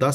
10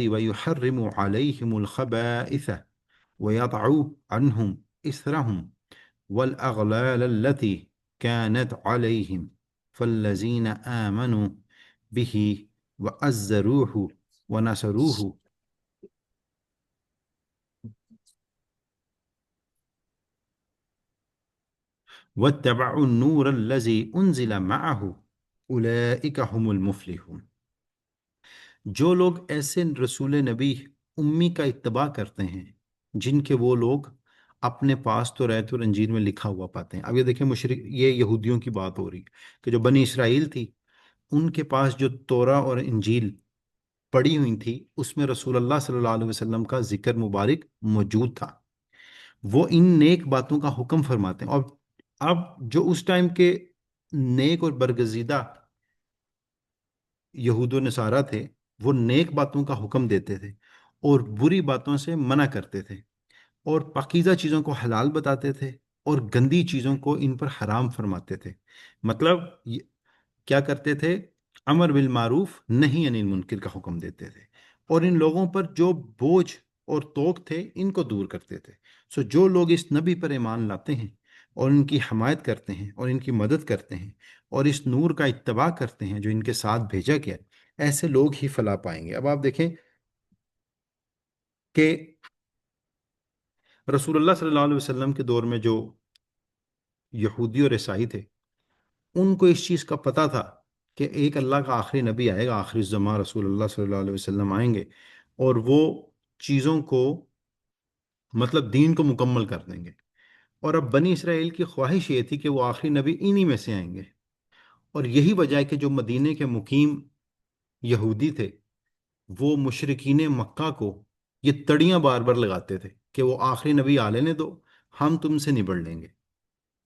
ويحرم عليهم الخبائث ويضع عنهم إثرهم والأغلال التي كانت عليهم فالذين آمنوا به وأزروه ونصروه واتبعوا النور الذي أنزل معه أولئك هم المفلحون۔ جو لوگ ایسے رسول نبی امی کا اتباع کرتے ہیں جن کے وہ لوگ اپنے پاس تو رہت اور انجیل میں لکھا ہوا پاتے ہیں۔ اب یہ دیکھیں مشرک، یہ یہودیوں کی بات ہو رہی کہ جو بنی اسرائیل تھی ان کے پاس جو تورا اور انجیل پڑی ہوئی تھی اس میں رسول اللہ صلی اللہ علیہ وسلم کا ذکر مبارک موجود تھا، وہ ان نیک باتوں کا حکم فرماتے ہیں۔ اور اب جو اس ٹائم کے نیک اور برگزیدہ یہود و نصارہ تھے وہ نیک باتوں کا حکم دیتے تھے اور بری باتوں سے منع کرتے تھے، اور پاکیزہ چیزوں کو حلال بتاتے تھے اور گندی چیزوں کو ان پر حرام فرماتے تھے۔ مطلب کیا کرتے تھے؟ امر بالمعروف نہیں انل منکر کا حکم دیتے تھے، اور ان لوگوں پر جو بوجھ اور توق تھے ان کو دور کرتے تھے۔ سو جو لوگ اس نبی پر ایمان لاتے ہیں اور ان کی حمایت کرتے ہیں اور ان کی مدد کرتے ہیں اور اس نور کا اتباع کرتے ہیں جو ان کے ساتھ بھیجا گیا، ایسے لوگ ہی فلاح پائیں گے۔ اب آپ دیکھیں کہ رسول اللہ صلی اللہ علیہ وسلم کے دور میں جو یہودی اور عیسائی تھے، ان کو اس چیز کا پتہ تھا کہ ایک اللہ کا آخری نبی آئے گا، آخری الزمان رسول اللہ صلی اللہ علیہ وسلم آئیں گے، اور وہ چیزوں کو مطلب دین کو مکمل کر دیں گے۔ اور اب بنی اسرائیل کی خواہش یہ تھی کہ وہ آخری نبی انہی میں سے آئیں گے، اور یہی وجہ ہے کہ جو مدینے کے مقیم یہودی تھے وہ مشرکین مکہ کو یہ تڑیاں بار بار لگاتے تھے کہ وہ آخری نبی آ لینے دو، ہم تم سے نبڑ لیں گے،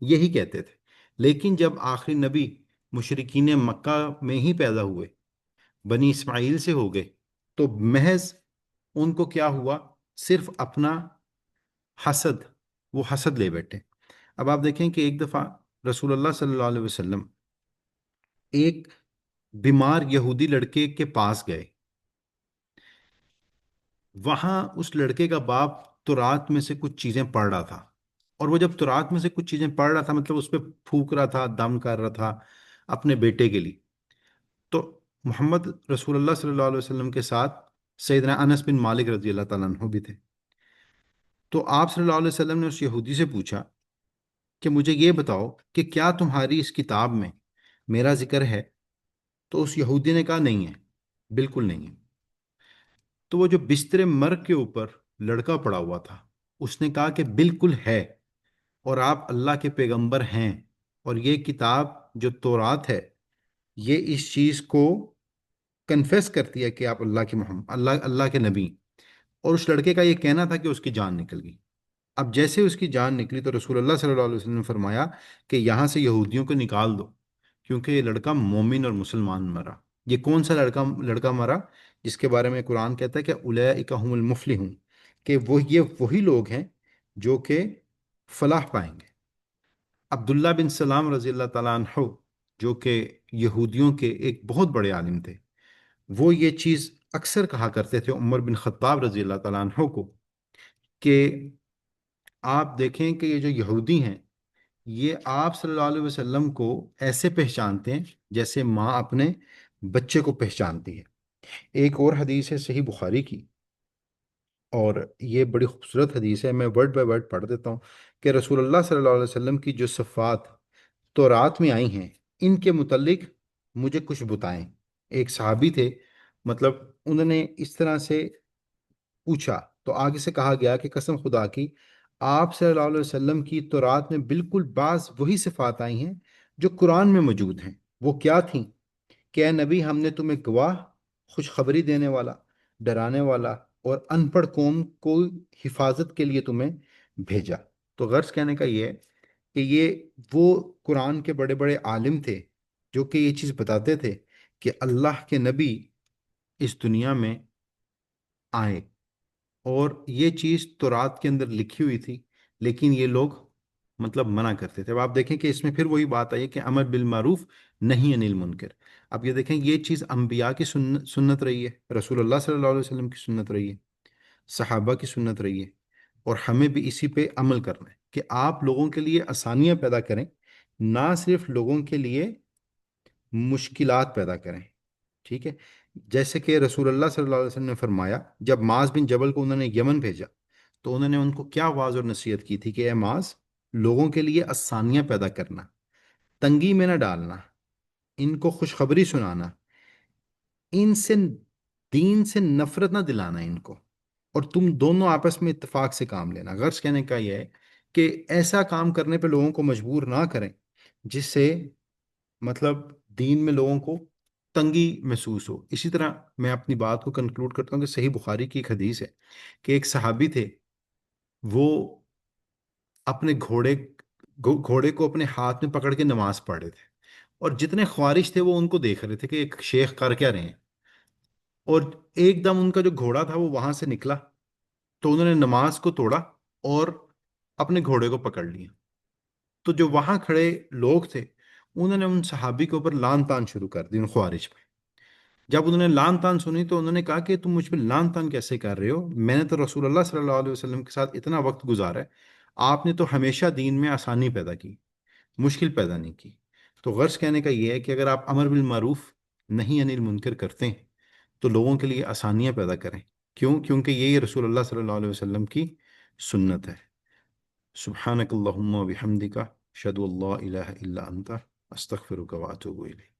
یہی کہتے تھے۔ لیکن جب آخری نبی مشرکین مکہ میں ہی پیدا ہوئے، بنی اسماعیل سے ہو گئے، تو محض ان کو کیا ہوا؟ صرف اپنا حسد، وہ حسد لے بیٹھے۔ اب آپ دیکھیں کہ ایک دفعہ رسول اللہ صلی اللہ علیہ وسلم ایک بیمار یہودی لڑکے کے پاس گئے۔ وہاں اس لڑکے کا باپ تورات میں سے کچھ چیزیں پڑھ رہا تھا، اور وہ جب تورات میں سے کچھ چیزیں پڑھ رہا تھا مطلب اس پہ پھونک رہا تھا، دم کر رہا تھا اپنے بیٹے کے لیے، تو محمد رسول اللہ صلی اللہ علیہ وسلم کے ساتھ سیدنا انس بن مالک رضی اللہ تعالیٰ عنہ بھی تھے۔ تو آپ صلی اللہ علیہ وسلم نے اس یہودی سے پوچھا کہ مجھے یہ بتاؤ کہ کیا تمہاری اس کتاب میں میرا ذکر ہے؟ تو اس یہودی نے کہا نہیں ہے، بالکل نہیں ہے۔ تو وہ جو بستر مرگ کے اوپر لڑکا پڑا ہوا تھا اس نے کہا کہ بالکل ہے، اور آپ اللہ کے پیغمبر ہیں، اور یہ کتاب جو تورات ہے یہ اس چیز کو کنفیس کرتی ہے کہ آپ اللہ کے محمد، اللہ اللہ کے نبی۔ اور اس لڑکے کا یہ کہنا تھا کہ اس کی جان نکل گئی۔ اب جیسے اس کی جان نکلی تو رسول اللہ صلی اللہ علیہ وسلم نے فرمایا کہ یہاں سے یہودیوں کو نکال دو، کیونکہ یہ لڑکا مومن اور مسلمان مرا۔ یہ کون سا لڑکا لڑکا مرا جس کے بارے میں قرآن کہتا ہے کہ اولئک هم المفلحون، کہ وہ یہ وہی لوگ ہیں جو کہ فلاح پائیں گے۔ عبداللہ بن سلام رضی اللہ تعالیٰ عنہ جو کہ یہودیوں کے ایک بہت بڑے عالم تھے، وہ یہ چیز اکثر کہا کرتے تھے عمر بن خطاب رضی اللہ تعالیٰ عنہ کو کہ آپ دیکھیں کہ یہ جو یہودی ہیں یہ آپ صلی اللہ علیہ وسلم کو ایسے پہچانتے ہیں جیسے ماں اپنے بچے کو پہچانتی ہے۔ ایک اور حدیث ہے صحیح بخاری کی، اور یہ بڑی خوبصورت حدیث ہے، میں ورڈ بائی ورڈ پڑھ دیتا ہوں کہ رسول اللہ صلی اللہ علیہ وسلم کی جو صفات تورات میں آئی ہیں ان کے متعلق مجھے کچھ بتائیں۔ ایک صحابی تھے، مطلب انہوں نے اس طرح سے پوچھا تو آگے سے کہا گیا کہ قسم خدا کی آپ صلی اللہ علیہ وسلم کی تورات میں بالکل بعض وہی صفات آئی ہیں جو قرآن میں موجود ہیں۔ وہ کیا تھیں؟ کہ اے نبی ہم نے تمہیں گواہ، خوشخبری دینے والا، ڈرانے والا اور ان پڑھ قوم کو حفاظت کے لیے تمہیں بھیجا۔ تو غرض کہنے کا یہ ہے کہ یہ وہ قرآن کے بڑے بڑے عالم تھے جو کہ یہ چیز بتاتے تھے کہ اللہ کے نبی اس دنیا میں آئے، اور یہ چیز تورات کے اندر لکھی ہوئی تھی، لیکن یہ لوگ مطلب منع کرتے تھے۔ اب آپ دیکھیں کہ اس میں پھر وہی بات آئی ہے کہ امر بالمعروف نہیں انل منکر۔ اب یہ دیکھیں یہ چیز انبیاء کی سنت رہی ہے، رسول اللہ صلی اللہ علیہ وسلم کی سنت رہی ہے، صحابہ کی سنت رہی ہے، اور ہمیں بھی اسی پہ عمل کرنا ہے کہ آپ لوگوں کے لیے آسانیاں پیدا کریں، نہ صرف لوگوں کے لیے مشکلات پیدا کریں۔ ٹھیک ہے؟ جیسے کہ رسول اللہ صلی اللہ علیہ وسلم نے فرمایا جب معاذ بن جبل کو انہوں نے یمن بھیجا تو انہوں نے ان کو کیا واعظ اور نصیحت کی تھی کہ اے معاذ، لوگوں کے لیے آسانیاں پیدا کرنا، تنگی میں نہ ڈالنا، ان کو خوشخبری سنانا، ان سے دین سے نفرت نہ دلانا ان کو، اور تم دونوں آپس میں اتفاق سے کام لینا۔ غرض کہنے کا یہ ہے کہ ایسا کام کرنے پہ لوگوں کو مجبور نہ کریں جس سے مطلب دین میں لوگوں کو تنگی محسوس ہو۔ اسی طرح میں اپنی بات کو کنکلوڈ کرتا ہوں کہ صحیح بخاری کی ایک حدیث ہے کہ ایک صحابی تھے، وہ اپنے گھوڑے کو اپنے ہاتھ میں پکڑ کے نماز پڑھ رہے تھے، اور جتنے خوارش تھے وہ ان کو دیکھ رہے تھے کہ ایک شیخ کر کیا رہے ہیں. اور ایک دم ان کا جو گھوڑا تھا وہ وہاں سے نکلا، تو انہوں نے نماز کو توڑا اور اپنے گھوڑے کو پکڑ لیا. تو جو وہاں کھڑے لوگ تھے انہوں نے ان صحابی کے اوپر لان تان شروع کر دی، ان خوارج پہ. جب انہوں نے لان تان سنی تو انہوں نے کہا کہ تم مجھ پہ لان تان کیسے کر رہے ہو؟ میں نے تو رسول اللہ صلی اللہ علیہ وسلم کے ساتھ اتنا وقت گزارا ہے، آپ نے تو ہمیشہ دین میں آسانی پیدا کی، مشکل پیدا نہیں کی. تو غرض کہنے کا یہ ہے کہ اگر آپ امر بالمعروف نہیں انل منکر کرتے ہیں تو لوگوں کے لیے آسانیاں پیدا کریں. کیوں؟ کیونکہ یہی رسول اللہ صلی اللہ علیہ وسلم کی سنت ہے. سبحانک اللہم و بحمدک اشہد ان لا الہ الا انت استغفرک و اتوب الیک.